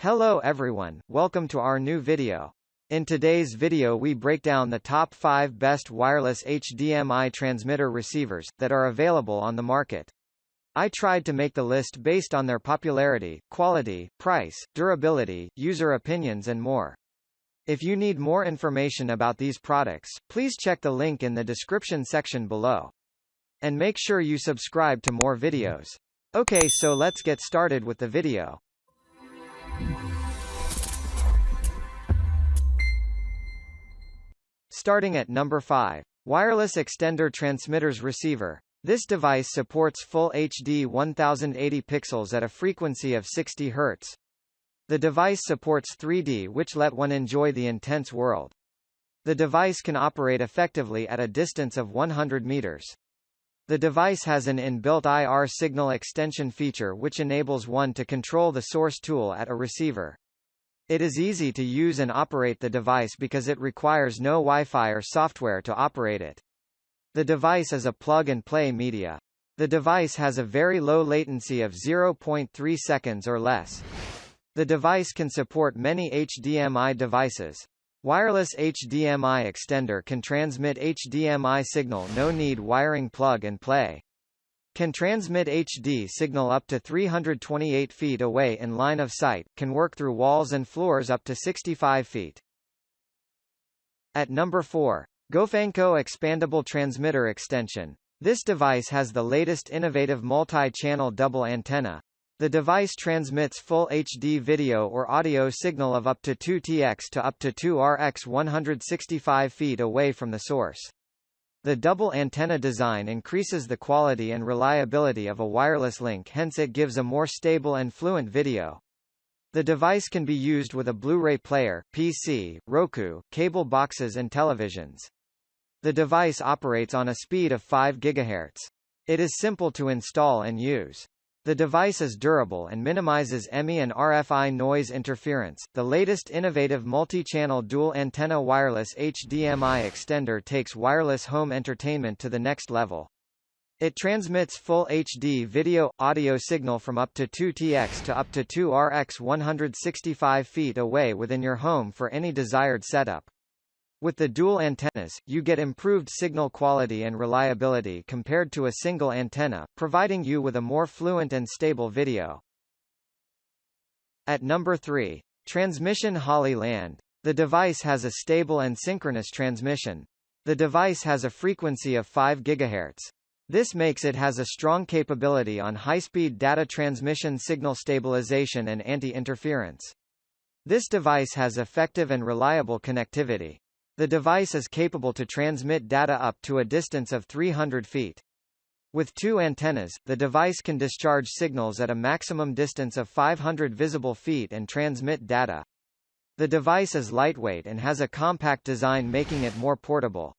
Hello everyone, welcome to our new video. In today's video we break down the top 5 best wireless HDMI transmitter receivers that are available on the market. I tried to make the list based on their popularity, quality, price, durability, user opinions and more. If you need more information about these products, please check the link in the description section below. And make sure you subscribe to more videos. Okay, so let's get started with the video. Starting at number 5. Wireless Extender Transmitters Receiver. This device supports full HD 1080 pixels at a frequency of 60 Hz. The device supports 3D, which let one enjoy the intense world. The device can operate effectively at a distance of 100 meters. The device has an inbuilt IR signal extension feature which enables one to control the source tool at a receiver. It is easy to use and operate the device because it requires no Wi-Fi or software to operate it. The device is a plug-and-play media. The device has a very low latency of 0.3 seconds or less. The device can support many HDMI devices. Wireless HDMI extender can transmit HDMI signal, no need wiring, plug and play. Can transmit HD signal up to 328 feet away in line of sight, can work through walls and floors up to 65 feet. At number 4. Gofanco-Expandable Transmitter Extension. This device has the latest innovative multi-channel double antenna. The device transmits full HD video or audio signal of up to 2TX to up to 2RX 165 feet away from the source. The double antenna design increases the quality and reliability of a wireless link, hence it gives a more stable and fluent video. The device can be used with a Blu-ray player, PC, Roku, cable boxes and televisions. The device operates on a speed of 5 GHz. It is simple to install and use. The device is durable and minimizes EMI and RFI noise interference. The latest innovative multi-channel dual antenna wireless HDMI extender takes wireless home entertainment to the next level. It transmits full HD video, audio signal from up to 2TX to up to 2RX 165 feet away within your home for any desired setup. With the dual antennas, you get improved signal quality and reliability compared to a single antenna, providing you with a more fluent and stable video. At number 3. Transmission Holly LAN. The device has a stable and synchronous transmission. The device has a frequency of 5 GHz. This makes it has a strong capability on high-speed data transmission, signal stabilization and anti-interference. This device has effective and reliable connectivity. The device is capable to transmit data up to a distance of 300 feet. With 2 antennas, the device can discharge signals at a maximum distance of 500 visible feet and transmit data. The device is lightweight and has a compact design, making it more portable.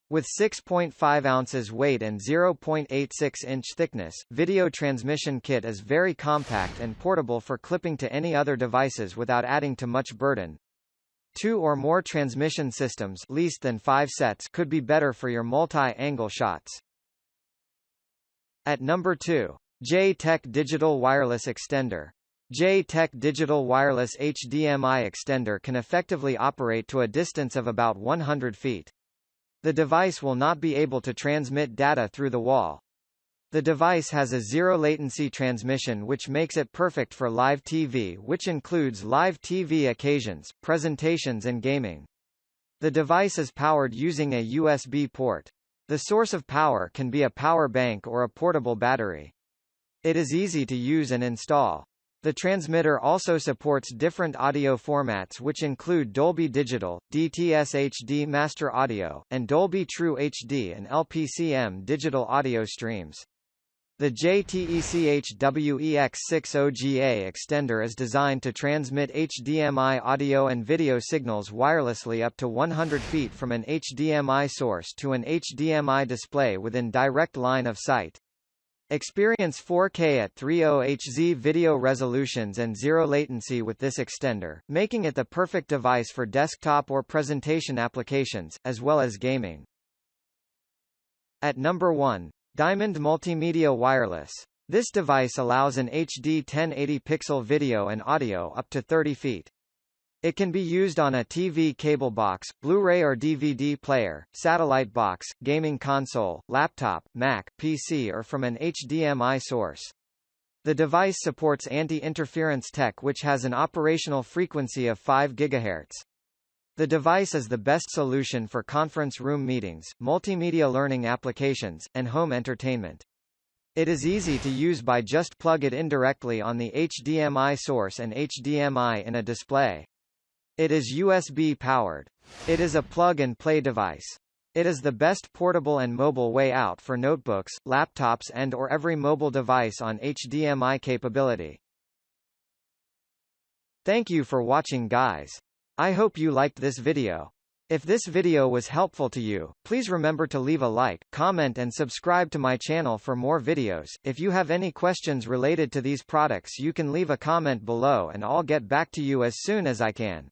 With 6.5 ounces weight and 0.86-inch thickness, video transmission kit is very compact and portable for clipping to any other devices without adding too much burden. 2 or more transmission systems, least than 5 sets, could be better for your multi-angle shots. At number 2. JTECH Digital Wireless Extender. JTECH Digital Wireless HDMI Extender can effectively operate to a distance of about 100 feet. The device will not be able to transmit data through the wall. The device has a zero-latency transmission which makes it perfect for live TV, which includes live TV occasions, presentations and gaming. The device is powered using a USB port. The source of power can be a power bank or a portable battery. It is easy to use and install. The transmitter also supports different audio formats which include Dolby Digital, DTS HD Master Audio, and Dolby True HD and LPCM digital audio streams. The JTECH WEX-60GA extender is designed to transmit HDMI audio and video signals wirelessly up to 100 feet from an HDMI source to an HDMI display within direct line of sight. Experience 4K at 30Hz video resolutions and zero latency with this extender, making it the perfect device for desktop or presentation applications, as well as gaming. At number 1. Diamond-Multimedia Wireless. This device allows an HD 1080 pixel video and audio up to 30 feet. It can be used on a TV cable box, Blu-ray or DVD player, satellite box, gaming console, laptop, Mac, PC or from an HDMI source. The device supports anti-interference tech which has an operational frequency of 5 GHz. The device is the best solution for conference room meetings, multimedia learning applications, and home entertainment. It is easy to use by just plug it in directly on the HDMI source and HDMI in a display. It is USB powered. It is a plug-and-play device. It is the best portable and mobile way out for notebooks, laptops and/or every mobile device on HDMI capability. Thank you for watching, guys. I hope you liked this video. If this video was helpful to you, please remember to leave a like, comment and subscribe to my channel for more videos. If you have any questions related to these products, you can leave a comment below and I'll get back to you as soon as I can.